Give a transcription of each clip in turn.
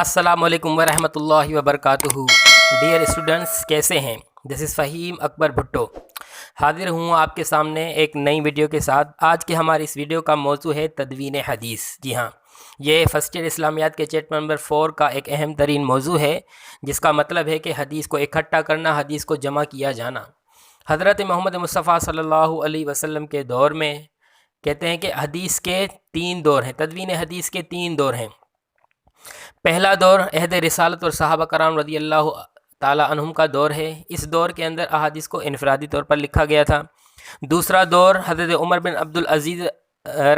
अस्सलाम वालेकुम वरहमतुल्लाहि वबरकातुहू। डियर स्टूडेंट्स, कैसे हैं? This is Faheem Akbar Bhutto. हाजिर हूँ आपके सामने एक नई वीडियो के साथ। आज के हमारी इस वीडियो का मौजू है तदवीन हदीस। जी हाँ, ये फ़र्स्ट ईयर इस्लामियात के चैप्टर नंबर 4 का एक अहम तरीन मौजू है, जिसका मतलब है कि हदीस को इकट्ठा करना, हदीस को जमा किया जाना। हज़रत मोहम्मद मुस्तफ़ा सल्लल्लाहु अलैहि वसल्लम के दौर में कहते हैं कि हदीस के 3 दौर हैं, तदवीन हदीस के 3 दौर हैं। पहला दौर अहद रिसालत और सहाबा कराम रज़ी अल्लाह ताला अन्हुम का दौर है। इस दौर के अंदर अहादीस को इनफरादी तौर पर लिखा गया था। दूसरा दौर हज़रत उमर बिन अब्दुल अज़ीज़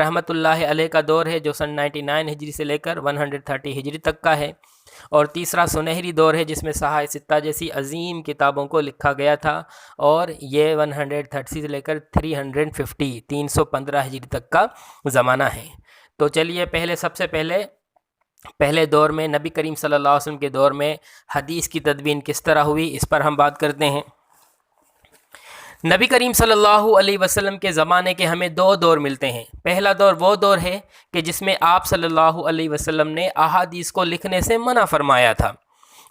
रहमतुल्लाह अलैह का दौर है, जो सन 99 हिजरी से लेकर 130 हिजरी तक का है। और तीसरा सुनहरी दौर है, जिसमें सहाय सित्ता जैसी अजीम किताबों को लिखा गया था, और ये 130 से लेकर 315 हिजरी तक का ज़माना है। तो चलिए सबसे पहले दौर में नबी करीम सल्लल्लाहु अलैहि वसल्लम के दौर में हदीस की तदवीन किस तरह हुई, इस पर हम बात करते हैं। नबी करीम सल्लल्लाहु अलैहि वसल्लम के ज़माने के हमें 2 दौर मिलते हैं। पहला दौर वो दौर है कि जिसमें आप सल्लल्लाहु अलैहि वसल्लम ने अहादीस को लिखने से मना फरमाया था,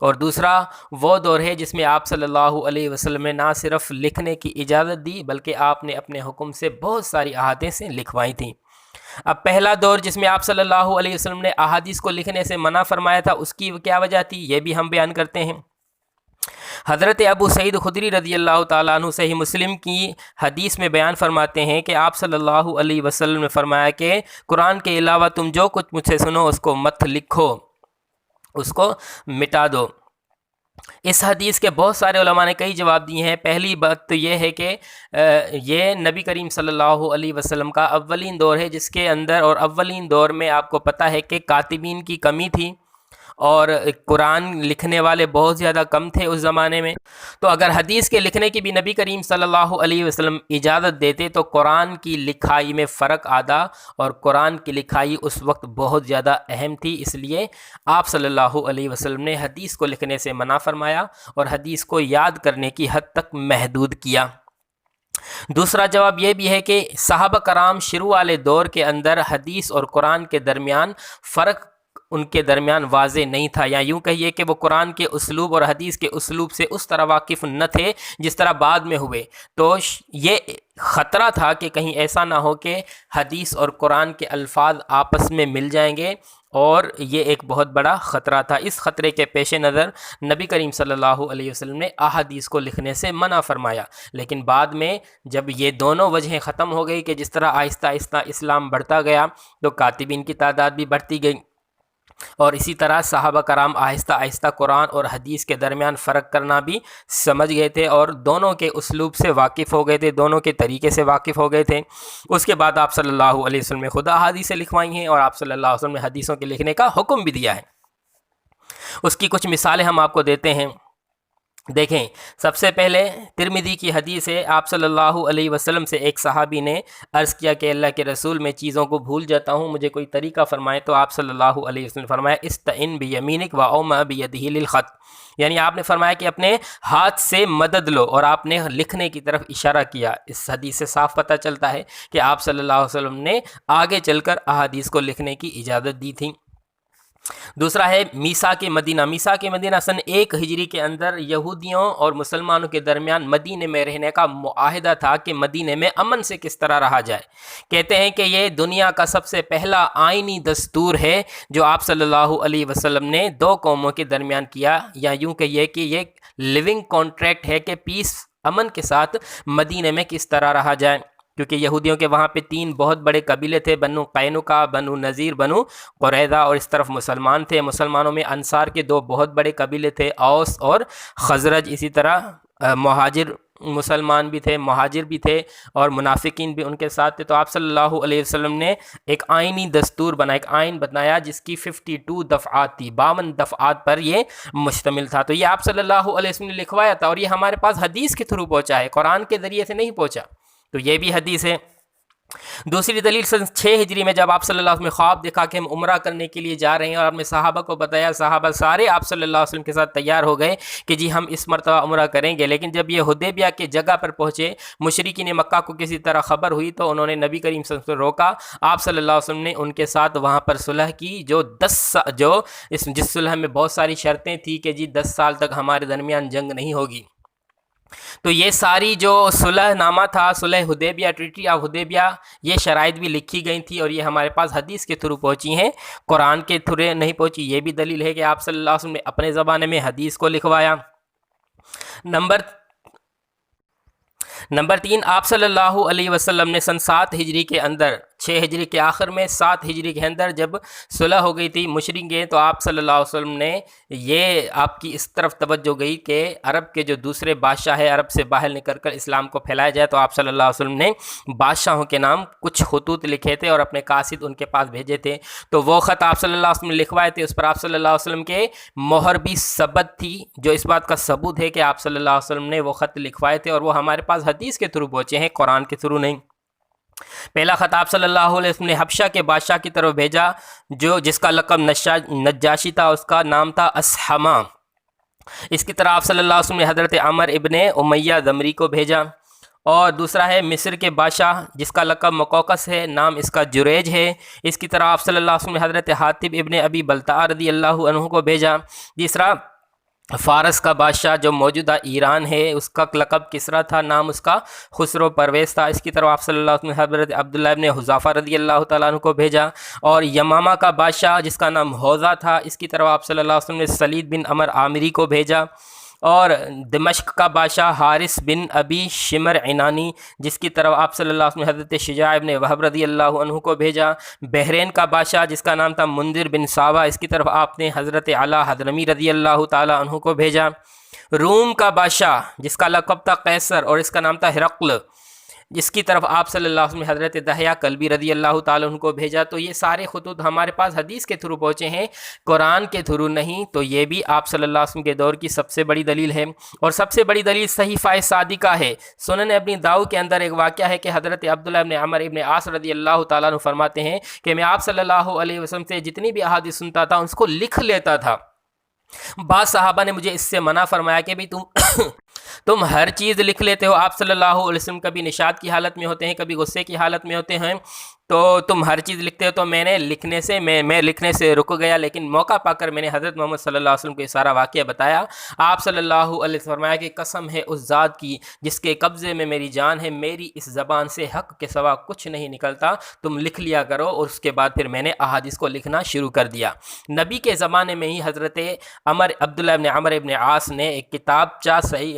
और दूसरा वो दौर है जिसमें आप सल्लल्लाहु अलैहि वसल्लम ने ना सिर्फ लिखने की इजाज़त दी, बल्कि आपने अपने हुक्म से बहुत सारी अहादीसें लिखवाई थीं। अब पहला दौर जिसमें आप सल्लल्लाहु अलैहि वसल्लम ने अहादीस को लिखने से मना फरमाया था, उसकी क्या वजह थी, ये भी हम बयान करते हैं। हज़रत अबू सईद खुदरी रज़ी अल्लाह ताला अन्हु सही मुस्लिम की हदीस में बयान फरमाते हैं कि आप सल्लल्लाहु अलैहि वसल्लम ने फरमाया कि कुरान के अलावा तुम जो कुछ मुझसे सुनो उसको मत लिखो, उसको मिटा दो। इस हदीस के बहुत सारे उलमा ने कई जवाब दिए हैं। पहली बात तो ये है कि ये नबी करीम सल्लल्लाहु अलैहि वसल्लम का अव्वलीन दौर है, जिसके अंदर और अव्वलीन दौर में आपको पता है कि कातिबीन की कमी थी और कुरान लिखने वाले बहुत ज़्यादा कम थे उस ज़माने में। तो अगर हदीस के लिखने की भी नबी करीम सल्लल्लाहु अलैहि वसल्लम इजाज़त देते तो कुरान की लिखाई में फ़र्क आता, और कुरान की लिखाई उस वक्त बहुत ज़्यादा अहम थी। इसलिए आप सल्लल्लाहु अलैहि वसल्लम ने हदीस को लिखने से मना फरमाया और हदीस को याद करने की हद तक महदूद किया। दूसरा जवाब यह भी है कि सहाबा कराम शुरू वाले दौर के अंदर हदीस और कुरान के दरमियान फ़र्क उनके दरमियान वाज़े नहीं था, या यूँ कहिए कि वो कुरान के उसलूब और हदीस के उसलूब से उस तरह वाकिफ़ न थे जिस तरह बाद में हुए। तो ये ख़तरा था कि कहीं ऐसा ना हो कि हदीस और कुरान के अल्फाज आपस में मिल जाएंगे, और ये एक बहुत बड़ा ख़तरा था। इस ख़तरे के पेश नज़र नबी करीम सल्लल्लाहु अलैहि वसल्लम ने अहादीस को लिखने से मना फरमाया। लेकिन बाद में जब ये दोनों वजहें ख़त्म हो गई कि जिस तरह आहिस्ता आहिस्ता इस्लाम बढ़ता गया तो कातिबीन की तादाद भी बढ़ती गई, और इसी तरह सहाबा कराम आहिस्ता आहिस्ता कुरान और हदीस के दरमियान फ़र्क करना भी समझ गए थे, और दोनों के उसलूब से वाकिफ़ हो गए थे, दोनों के तरीके से वाकिफ़ हो गए थे। उसके बाद आप सल्लल्लाहु अलैहि वसल्लम ने खुदा हदीसें लिखवाई हैं, और आप सल्लल्लाहु अलैहि वसल्लम ने हदीसों के लिखने का हुक्म भी दिया है। उसकी कुछ मिसालें हम आपको देते हैं। देखें, सबसे पहले तिरमिज़ी की हदीस है, आप सल्लल्लाहु अलैहि वसल्लम से एक सहाबी ने अर्ज़ किया कि अल्लाह के रसूल, मैं चीज़ों को भूल जाता हूँ, मुझे कोई तरीका फ़रमाएँ। तो आप सल्लल्लाहु अलैहि वसल्लम ने फरमाया, इस्तइन बियमीनिक व औमा बियदिही लिल ख़त, यानी आपने फरमाया कि अपने हाथ से मदद लो, और आपने लिखने की तरफ इशारा किया। इस हदीस से साफ़ पता चलता है कि आप सल्लल्लाहु अलैहि वसल्लम ने आगे चलकर अहादीस को लिखने की इजाज़त दी थी। दूसरा है मीसा के मदीना सन 1 हिजरी के अंदर यहूदियों और मुसलमानों के दरमियान मदीने में रहने का मुआहदा था कि मदीने में अमन से किस तरह रहा जाए। कहते हैं कि ये दुनिया का सबसे पहला आइनी दस्तूर है जो आप सल्लल्लाहु अलैहि वसल्लम ने 2 कौमों के दरमियान किया, या यूँ कहिए कि ये लिविंग कॉन्ट्रैक्ट है कि पीस, अमन के साथ मदीने में किस तरह रहा जाए। क्योंकि यहूदियों के वहाँ पे 3 बहुत बड़े कबीले थे, बनु कैनुका, बनु नज़ीर, बनु कुरैज़ा, और इस तरफ मुसलमान थे। मुसलमानों में अंसार के 2 बहुत बड़े कबीले थे, औस और खजरज। इसी तरह मुहाजिर मुसलमान भी थे, मुहाजिर भी थे, और मुनाफिकीन भी उनके साथ थे। तो आप सल्लल्लाहु अलैहि वसल्लम ने एक आइनी दस्तूर बनाया, एक आइन बनाया जिसकी 52 दफ़आत थी, 52 दफ़आत पर ये मुश्तमिल था। तो ये आप सल्लल्लाहु अलैहि वसल्लम ने लिखवाया था, और ये हमारे पास हदीस के थ्रू पहुँचा है, कुरान के ज़रिए से नहीं पहुँचा। तो ये भी हदीस है। दूसरी दलील सन 6 हिजरी में जब आप सल्लल्लाहु अलैहि वसल्लम ने ख्वाब देखा कि हम उम्रा करने के लिए जा रहे हैं और आपने सहाबा को बताया, सहाबा सारे आप सल्लल्लाहु अलैहि वसल्लम के साथ तैयार हो गए कि जी हम इस मरतबा उम्रा करेंगे। लेकिन जब ये हुदैबिया की जगह पर पहुँचे, मुशरिकीन मक्का को किसी तरह खबर हुई तो उन्होंने नबी करीम सल्लल्लाहु अलैहि वसल्लम को रोका। आप सल्लल्लाहु अलैहि वसल्लम ने उनके साथ वहाँ पर सुलह की, जिस सुलह में बहुत सारी शर्तें थी कि जी 10 साल तक हमारे दरमियान जंग नहीं होगी। तो ये सारी जो सुलह नामा था, सुलह हुदैबिया, ट्रीटी ऑफ हुदैबिया, ये शराइत भी लिखी गई थी और ये हमारे पास हदीस के थ्रू पहुंची हैं, कुरान के थ्रू नहीं पहुंची। ये भी दलील है कि आप सल्लल्लाहु अलैहि वसल्लम ने अपने ज़माने में हदीस को लिखवाया। नंबर 3, आप सल्लल्लाहु अलैहि वसल्लम ने सन 7 हिजरी के अंदर, 6 हिजरी के आखिर में 7 हिजरी के अंदर जब सुलह हो गई थी मुशरिक, तो आप सल्लल्लाहु अलैहि वसल्लम ने ये आपकी इस तरफ तवज्जो गई कि अरब के जो दूसरे बादशाह है, अरब से बाहर निकल कर इस्लाम को फैलाया जाए। तो आप सल्लल्लाहु अलैहि वसल्लम ने बादशाहों के नाम कुछ खतूत लिखे थे और अपने कासिद उनके पास भेजे थे। तो वो ख़त आप सल्लल्लाहु अलैहि वसल्लम ने लिखवाए थे, उस पर आप सल्लल्लाहु अलैहि वसल्लम के मोहर भी सबत थी, जो इस बात का सबूत है कि आप सल्लल्लाहु अलैहि वसल्लम ने वो ख़त लिखवाए थे और वो हमारे पास हदीस के थ्रू पहुँचे हैं, कुरान के थ्रू नहीं। पहला ख़त आप सल्लल्लाहु अलैहि वसल्लम ने हबशा के बादशाह की तरफ भेजा, जिसका लक़ब नज्जाशी था, उसका नाम था असहमा। इसकी तरह आप सल्लल्लाहु अलैहि वसल्लम ने हज़रत अमर इब्ने उमैया दमरी को भेजा। और दूसरा है मिस्र के बादशाह, जिसका लक़ब मकौकस है, नाम इसका जुरैज है। इसकी तरह आप सल्लल्लाहु अलैहि वसल्लम ने हज़रत हातिब इब्ने अबी बल्ताअ रज़ियल्लाहु अन्हु को भेजा। तीसरा फ़ारस का बादशाह जो मौजूदा ईरान है, उसका लक़ब किसरा था, नाम उसका खुसरो परवेज़ था। इसकी तरफ आप सल्लल्लाहु अलैहि वसल्लम ने हज़रत अब्दुल्लाह इब्ने हुज़ाफ़ा रज़ियल्लाहु तआला अन्हु को भेजा। और यमामा का बादशाह जिसका नाम हौज़ा था, इसकी तरफ आप सल्लल्लाहु अलैहि वसल्लम ने सलीद बिन अमर आमिरी को भेजा। और दमिश्क का बादशाह हारिस बिन अबी शिमर इनानी, जिसकी तरफ आप सल्लल्लाहु अलैहि वसल्लम ने हज़रत शुजा इब्ने वहब रज़ियल्लाहु अन्हु को भेजा। बहरीन का बादशाह जिसका नाम था मुंदिर बिन सावा, इसकी तरफ आपने हज़रत अला हज़रमी रज़ियल्लाहु ताला अन्हु को भेजा। रूम का बादशाह जिसका लक़ब था कैसर और इसका नाम था हिरक़्ल, जिसकी तरफ आप सल्लल्लाहु अलैहि वसल्लम हज़रत दहया कल्बी रज़ियल्लाहु ताला उनको भेजा। तो ये सारे खुतूत हमारे पास हदीस के थ्रू पहुँचे हैं, कुरान के थ्रू नहीं। तो ये भी आप सल्लल्लाहु अलैहि वसल्लम के दौर की सबसे बड़ी दलील है। और सबसे बड़ी दलील सहीफ़ा सादिका है। सुनन अबी दाऊद के अंदर एक वाक़या है कि हज़रत अब्दुल्लाह इब्ने अमर इब्ने आस रज़ियल्लाहु ताला अन्हु फरमाते हैं कि मैं आप सल्लल्लाहु अलैहि वसल्लम से जितनी भी अहादीस सुनता था उसको लिख लेता था। बाद सहाबा ने मुझे इससे मना फरमाया कि भाई तुम हर चीज़ लिख लेते हो। आप सल्लल्लाहु अलैहि वसल्लम कभी निशात की हालत में होते हैं, कभी गुस्से की हालत में होते हैं, तो तुम हर चीज़ लिखते हो। तो मैंने मैं लिखने से रुक गया, लेकिन मौका पाकर मैंने हज़रत मोहम्मद सल्लल्लाहु अलैहि वसल्लम को ये सारा वाक़या बताया। आप सल्लल्लाहु अलैहि वसल्लम फरमाया कि कसम है उस ज़ात की जिसके कब्ज़े में मेरी जान है, मेरी इस ज़बान से हक़ के सिवा कुछ नहीं निकलता, तुम लिख लिया करो। और उसके बाद फिर मैंने अहादीस को लिखना शुरू कर दिया। नबी के ज़माने में ही हज़रत अब्दुल्लाह इब्ने अमर इब्ने आस ने एक किताबचा सही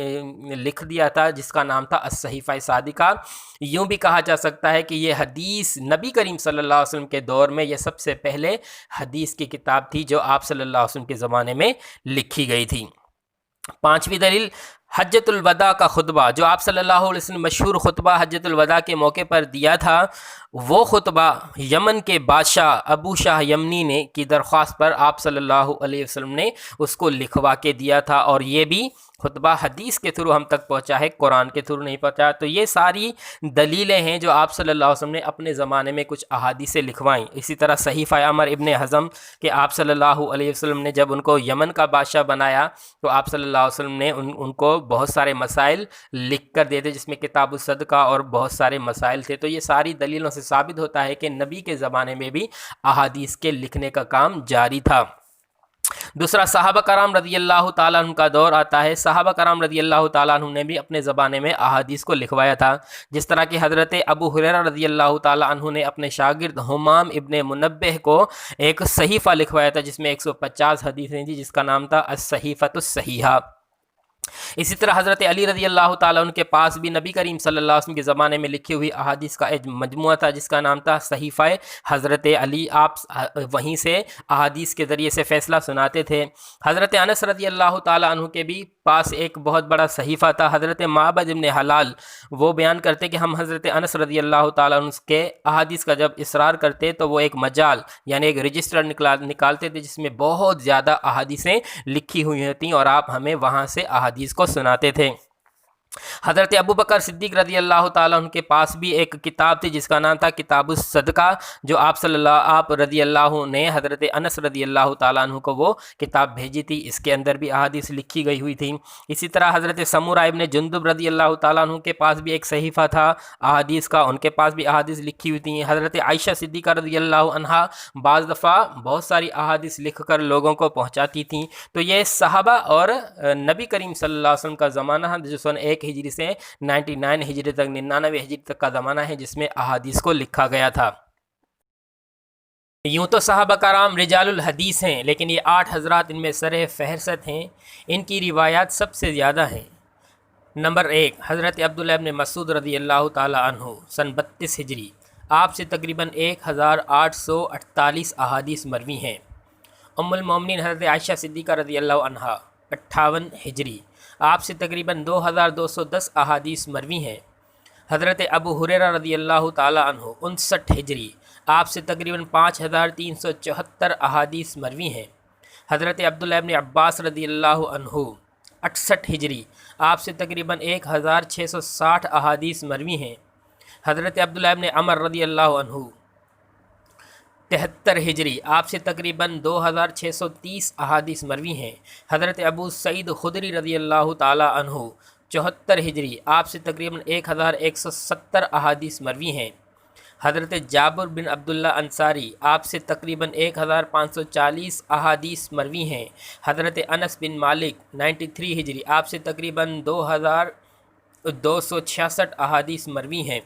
लिख दिया था जिसका नाम था सहीफ़ा सादिका। यूँ भी कहा जा सकता है कि ये हदीस नबी करीम सल्लल्लाहु अलैहि वसल्लम के दौर में ये सबसे पहले हदीस की किताब थी जो आप सल्लल्लाहु अलैहि वसल्लम के ज़माने में लिखी गई थी। पांचवी दलील हज्जतुल वदा का खुतबा, जो आप सल्लल्लाहु अलैहि वसल्लम मशहूर खुतबा हज्जतुल वदा के मौके पर दिया था, वो खुतबा यमन के बादशाह अबू शाह यमनी ने की दरख्वास्त पर आप सल्लल्लाहु अलैहि वसल्लम ने उसको लिखवा के दिया था। और ये भी खुतबा हदीस के थ्रू हम तक पहुंचा है, कुरान के थ्रू नहीं पहुंचा। तो ये सारी दलीलें हैं जो आप सल्लल्लाहु अलैहि वसल्लम ने अपने ज़माने में कुछ अहादीसें लिखवाईं। इसी तरह सहीफ़ा अमर इब्ने हज़म के आप सल्लल्लाहु अलैहि वसल्लम ने जब उनको यमन का बादशाह बनाया तो आप सल्लल्लाहु अलैहि वसल्लम ने उनको बहुत सारे मसाइल लिख कर दिए थे, जिसमें किताबुस सदका और बहुत सारे मसाइल थे। तो ये सारी दलीलों से साबित होता है कि नबी के ज़माने में भी अहादीस के लिखने का काम जारी था। दूसरा सहाबा कराम रज़ियल्लाहु ताला अन्हु का दौर आता है। सहाबा कराम रज़ियल्लाहु ताला अन्हु ने भी अपने ज़माने में अहादीस को लिखवाया था, जिस तरह कि हज़रत अबू हुरैरा रज़ियल्लाहु ताला अन्हु ने अपने शागिर्द हुमाम इब्ने मुनब्बिह को एक सहीफ़ा लिखवाया था जिसमें 150 हदीसें थी, जिसका नाम था अस-सहीफ़तुस सहीहा। इसी तरह हज़रत अली रज़ियल्लाहु ताला उनके पास भी नबी करीम सल्लल्लाहु अलैहि वसल्लम के ज़माने में लिखी हुई अहादीस का एक मजमुआ था जिसका नाम था सहीफ़ा हज़रत अली। आप वहीं से अहादीस के ज़रिए से फ़ैसला सुनाते थे। हज़रत अनस रज़ियल्लाहु ताला अन्हु के भी पास एक बहुत बड़ा सहीफ़ा था। हज़रत माबद इब्ने हलाल वो बयान करते कि हम हज़रत अनस रज़ियल्लाहु ताला अन्हु के अहादीस का जब इसरार करते तो वो एक मजाल यानी एक रजिस्टर निकालते थे जिसमें बहुत ज़्यादा अहादीसें लिखी हुई होती और आप हमें वहाँ से अहादीस को सुनाते थे। حضرت ابو بکر صدیق رضی اللہ تعالیٰ عنہ کے پاس بھی ایک کتاب تھی جس کا نام تھا کتاب الصدقہ، جو آپ رضی اللہ نے حضرت انس رضی اللہ تعالیٰ عنہ کو وہ کتاب بھیجی تھی۔ اس کے اندر بھی احادیث لکھی گئی ہوئی تھی۔ اسی طرح حضرت سمورہ ابن جندب رضی اللہ تعالیٰ عنہ کے پاس بھی ایک صحیفہ تھا احادیث کا، ان کے پاس بھی احادیث لکھی ہوئی تھیں۔ حضرت عائشہ صدیقہ رضی اللہ عنہا بعض دفعہ بہت ساری احادیث لکھ کر لوگوں کو پہنچاتی تھیں۔ تو یہ صحابہ اور نبی کریم صلی اللہ علیہ وسلم کا زمانہ ہے جو سن 1 ہجری سے 99 ہجری تک 99 ہجری تک کا زمانہ ہے جس میں احادیث کو لکھا گیا تھا۔ یوں تو صحابہ کرام رجال الحدیث ہیں، لیکن یہ 8 حضرات ان میں سر فہرست ہیں، ان کی روایات سب سے زیادہ ہیں۔ نمبر 1، حضرت عبداللہ ابن مسعود رضی اللہ تعالی عنہ سن 32 ہجری، آپ سے تقریباً 1848 احادیث مروی ہیں۔ ام المومنین حضرت عائشہ صدیقہ رضی اللہ عنہا 58 ہجری، آپ سے تقریباً 2210 احادیث مروی ہیں۔ حضرت ابو ہریرہ رضی اللہ تعالی عنہ 59 ہجری، آپ سے تقریباً 5374 احادیث مروی ہیں۔ حضرت عبداللہ ابن عباس رضی اللہ عنہ 68 ہجری، آپ سے تقریباً 1660 احادیث مروی ہیں۔ حضرت عبداللہ ابن عمر رضی اللہ عنہ 73 ہجری، آپ سے تقریباً 2630 احادیث مروی ہیں۔ حضرت ابو سعید خدری رضی اللہ تعالی عنہ 74 ہجری، آپ سے تقریباً 1170 احادیث مروی ہیں۔ حضرت جابر بن عبداللہ انصاری، آپ سے تقریباً 1540 احادیث مروی ہیں۔ حضرت انس بن مالک 93 ہجری، آپ سے تقریباً 2266 احادیث مروی ہیں۔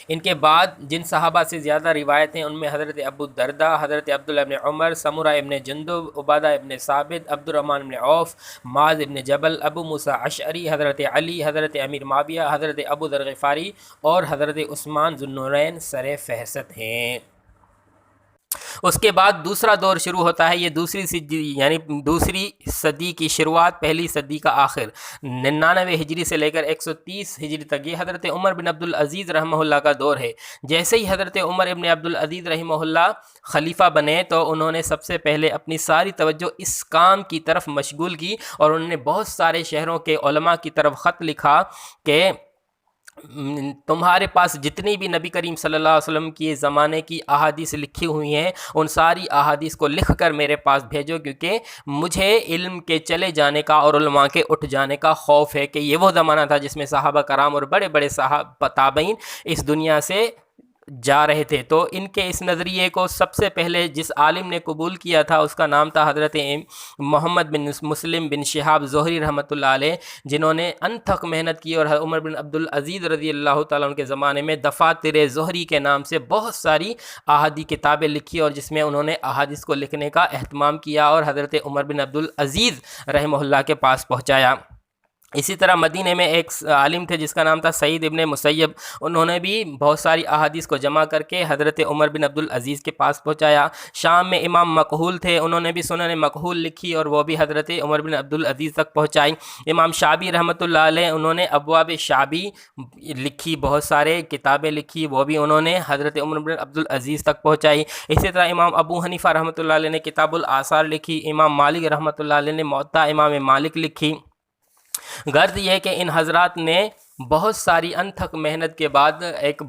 ان کے بعد جن صحابہ سے زیادہ روایتیں ان میں حضرت ابو الدرداء، حضرت عبداللہ ابن عمر، سمورہ ابن جندب، عبادہ ابن ثابت، عبد الرحمن ابن عوف، معاذ ابن جبل، ابو موسیٰ اشعری، حضرت علی، حضرت امیر معاویہ، حضرت ابو ذر غفاری اور حضرت عثمان ذو النورین سر فہرست ہیں۔ اس کے بعد دوسرا دور شروع ہوتا ہے، یہ دوسری صدی کی شروعات، پہلی صدی کا آخر، 99 ہجری سے لے کر 130 ہجری تک، یہ حضرت عمر بن عبدالعزیز رحمہ اللہ کا دور ہے۔ جیسے ہی حضرت عمر بن عبدالعزیز رحمہ اللہ خلیفہ بنے تو انہوں نے سب سے پہلے اپنی ساری توجہ اس کام کی طرف مشغول کی، اور انہوں نے بہت سارے شہروں کے علماء کی طرف خط لکھا کہ تمہارے پاس جتنی بھی نبی کریم صلی اللہ علیہ وسلم کی زمانے کی احادیث لکھی ہوئی ہیں ان ساری احادیث کو لکھ کر میرے پاس بھیجو، کیونکہ مجھے علم کے چلے جانے کا اور علماء کے اٹھ جانے کا خوف ہے کہ یہ وہ زمانہ تھا جس میں صحابہ کرام اور بڑے بڑے صحابہ تابعین اس دنیا سے جا رہے تھے۔ تو ان کے اس نظریے کو سب سے پہلے جس عالم نے قبول کیا تھا اس کا نام تھا حضرت محمد بن مسلم بن شہاب زہری رحمۃ اللہ علیہ، جنہوں نے انتھک محنت کی اور عمر بن عبدالعزیز رضی اللہ تعالیٰ عنہ کے زمانے میں دفاتر زہری کے نام سے بہت ساری احادیث کتابیں لکھی، اور جس میں انہوں نے احادیث کو لکھنے کا اہتمام کیا اور حضرت عمر بن عبدالعزیز رحمہ اللہ کے پاس پہنچایا۔ اسی طرح مدینہ میں ایک عالم تھے جس کا نام تھا سعید ابن مسیب، انہوں نے بھی بہت ساری احادیث کو جمع کر کے حضرت عمر بن عبدالعزیز کے پاس پہنچایا۔ شام میں امام مکحول تھے، انہوں نے بھی سنن مکحول لکھی اور وہ بھی حضرت عمر بن عبدالعزیز تک پہنچائی۔ امام شعبی رحمۃ اللہ علیہ انہوں نے ابواب شعبی لکھی، بہت سارے کتابیں لکھی، وہ بھی انہوں نے حضرت عمر بن عبدالعزیز تک پہنچائی۔ اسی طرح امام ابو حنیفہ رحمۃ اللہ علیہ نے کتاب الآثار لکھی، امام مالک رحمۃ اللہ علیہ نے موطا امام مالک لکھی۔ غرض یہ ہے کہ ان حضرات نے بہت ساری انتھک محنت کے بعد ایک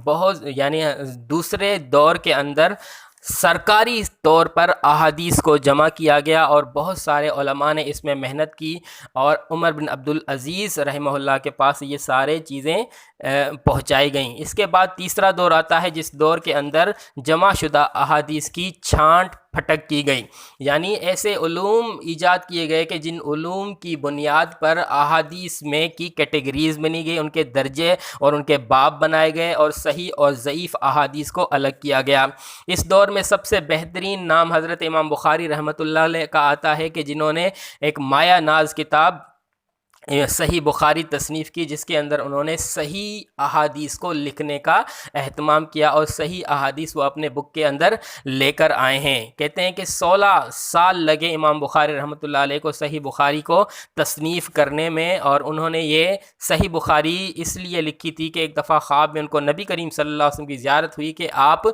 دوسرے دور کے اندر سرکاری طور پر احادیث کو جمع کیا گیا اور بہت سارے علماء نے اس میں محنت کی، اور عمر بن عبدالعزیز رحمہ اللہ کے پاس یہ سارے چیزیں پہنچائی گئیں۔ اس کے بعد تیسرا دور آتا ہے جس دور کے اندر جمع شدہ احادیث کی چھانٹ پھٹک کی گئی، یعنی ایسے علوم ایجاد کیے گئے کہ جن علوم کی بنیاد پر احادیث میں کی کیٹیگریز بنی گئی، ان کے درجے اور ان کے باب بنائے گئے اور صحیح اور ضعیف احادیث کو الگ کیا گیا۔ اس دور میں سب سے بہترین نام حضرت امام بخاری رحمۃ اللہ علیہ کا آتا ہے کہ جنہوں نے ایک مایہ ناز کتاب صحیح بخاری تصنیف کی، جس کے اندر انہوں نے صحیح احادیث کو لکھنے کا اہتمام کیا اور صحیح احادیث وہ اپنے بک کے اندر لے کر آئے ہیں۔ کہتے ہیں کہ 16 سال لگے امام بخاری رحمۃ اللہ علیہ کو صحیح بخاری کو تصنیف کرنے میں، اور انہوں نے یہ صحیح بخاری اس لیے لکھی تھی کہ ایک دفعہ خواب میں ان کو نبی کریم صلی اللہ علیہ وسلم کی زیارت ہوئی کہ آپ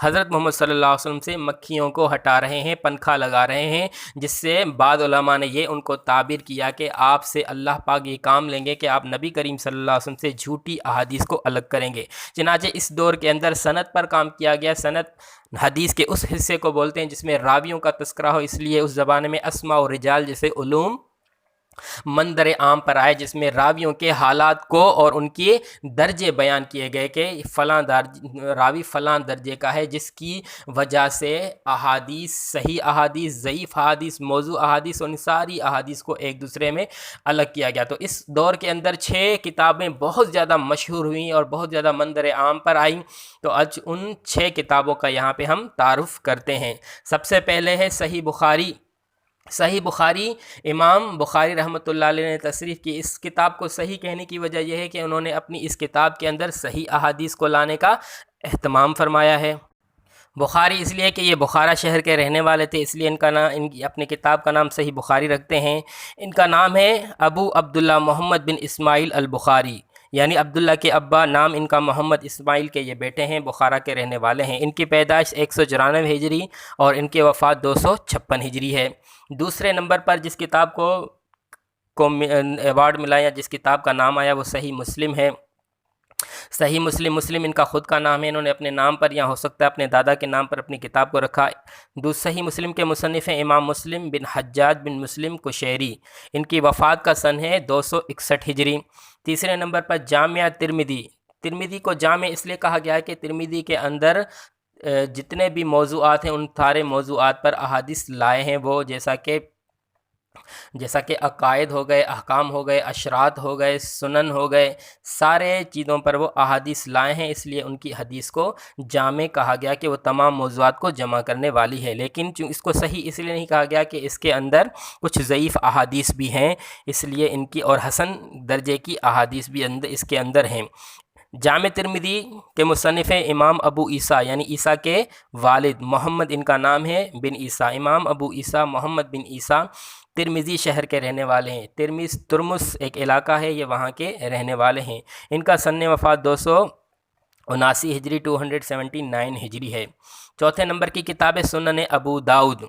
حضرت محمد صلی اللہ علیہ وسلم سے مکھیوں کو ہٹا رہے ہیں، پنکھا لگا رہے ہیں، جس سے بعض علماء نے یہ ان کو تعبیر کیا کہ آپ سے اللہ پاک یہ کام لیں گے کہ آپ نبی کریم صلی اللہ علیہ وسلم سے جھوٹی احادیث کو الگ کریں گے۔ چنانچہ اس دور کے اندر سند پر کام کیا گیا۔ سند حدیث کے اس حصے کو بولتے ہیں جس میں راویوں کا تذکرہ ہو، اس لیے اس زمانے میں اسماء و رجال جیسے علوم منظر عام پر آئے، جس میں راویوں کے حالات کو اور ان کے درجے بیان کیے گئے کہ فلاں راوی فلاں درجے کا ہے، جس کی وجہ سے احادیث، صحیح احادیث، ضعیف احادیث، موضوع احادیث، ان ساری احادیث کو ایک دوسرے میں الگ کیا گیا۔ تو اس دور کے اندر 6 کتابیں بہت زیادہ مشہور ہوئیں اور بہت زیادہ منظر عام پر آئیں۔ تو آج ان 6 کتابوں کا یہاں پہ ہم تعارف کرتے ہیں۔ سب سے پہلے ہے صحیح بخاری۔ صحیح بخاری امام بخاری رحمۃ اللہ علیہ نے تصریف کی۔ اس کتاب کو صحیح کہنے کی وجہ یہ ہے کہ انہوں نے اپنی اس کتاب کے اندر صحیح احادیث کو لانے کا اہتمام فرمایا ہے۔ بخاری اس لیے کہ یہ بخارا شہر کے رہنے والے تھے، اس لیے ان کا نام، اپنی کتاب کا نام صحیح بخاری رکھتے ہیں۔ ان کا نام ہے ابو عبداللہ محمد بن اسماعیل البخاری، یعنی عبداللہ کے ابا، نام ان کا محمد اسماعیل کے، یہ بیٹے ہیں، بخارا کے رہنے والے ہیں۔ ان کی پیدائش 194 ہجری اور ان کی وفات 256 ہجری ہے۔ دوسرے نمبر پر جس کتاب کو ایوارڈ ملا یا جس کتاب کا نام آیا وہ صحیح مسلم ہے۔ صحیح مسلم ان کا خود کا نام ہے، انہوں نے اپنے نام پر یا ہو سکتا ہے اپنے دادا کے نام پر اپنی کتاب کو رکھا۔ صحیح مسلم کے مصنف ہیں امام مسلم بن حجاج بن مسلم قشیری، ان کی وفات کا سن ہے 261 ہجری۔ تیسرے نمبر پر جامعہ ترمذی۔ ترمذی کو جامع اس لیے کہا گیا ہے کہ ترمذی کے اندر جتنے بھی موضوعات ہیں ان سارے موضوعات پر احادیث لائے ہیں وہ، جیسا کہ عقائد ہو گئے، احکام ہو گئے، اشراط ہو گئے، سنن ہو گئے، سارے چیزوں پر وہ احادیث لائے ہیں، اس لیے ان کی حدیث کو جامع کہا گیا کہ وہ تمام موضوعات کو جمع کرنے والی ہے۔ لیکن اس کو صحیح اس لیے نہیں کہا گیا کہ اس کے اندر کچھ ضعیف احادیث بھی ہیں، اس لیے ان کی اور حسن درجے کی احادیث بھی اس کے اندر ہیں۔ جامع ترمذی کے مصنف ہیں امام ابو عیسیٰ، یعنی عیسیٰ کے والد، محمد ان کا نام ہے بن عیسیٰ۔ امام ابو عیسیٰ محمد بن عیسیٰ ترمذی شہر کے رہنے والے ہیں۔ ترمس ایک علاقہ ہے، یہ وہاں کے رہنے والے ہیں۔ ان کا سن وفات 279 ہجری 279 ہجری ہے۔ چوتھے نمبر کی کتاب ہے سنن ابو داؤد۔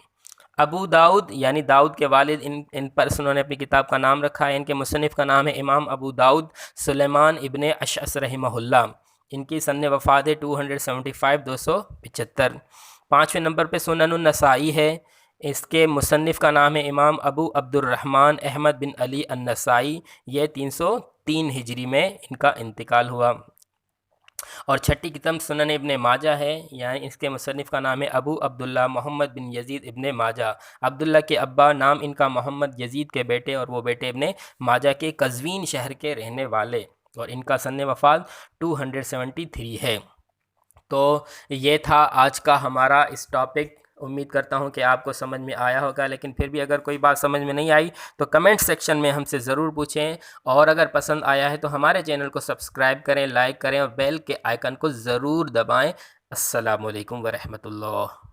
ابو داؤد یعنی داؤد کے والد، ان پر انہوں نے اپنی کتاب کا نام رکھا ہے۔ ان کے مصنف کا نام ہے امام ابو داؤد سلیمان ابن اشعث رحمہ اللہ۔ ان کی سن وفات ہے 275 275۔ پانچویں نمبر پہ سنن النسائی ہے، اس کے مصنف کا نام ہے امام ابو عبد الرحمن احمد بن علی النسائی، یہ 303 ہجری میں ان کا انتقال ہوا۔ اور چھٹی کتاب سنن ابن ماجہ ہے، یعنی اس کے مصنف کا نام ہے ابو عبداللہ محمد بن یزید ابن ماجہ۔ عبداللہ کے ابا، نام ان کا محمد، یزید کے بیٹے، اور وہ بیٹے ابن ماجہ کے قزوین شہر کے رہنے والے، اور ان کا سن وفات 273 ہے۔ تو یہ تھا آج کا ہمارا اس ٹاپک۔ امید کرتا ہوں کہ آپ کو سمجھ میں آیا ہوگا، لیکن پھر بھی اگر کوئی بات سمجھ میں نہیں آئی تو کمنٹ سیکشن میں ہم سے ضرور پوچھیں، اور اگر پسند آیا ہے تو ہمارے چینل کو سبسکرائب کریں، لائک کریں اور بیل کے آئیکن کو ضرور دبائیں۔ السلام علیکم ورحمۃ اللہ۔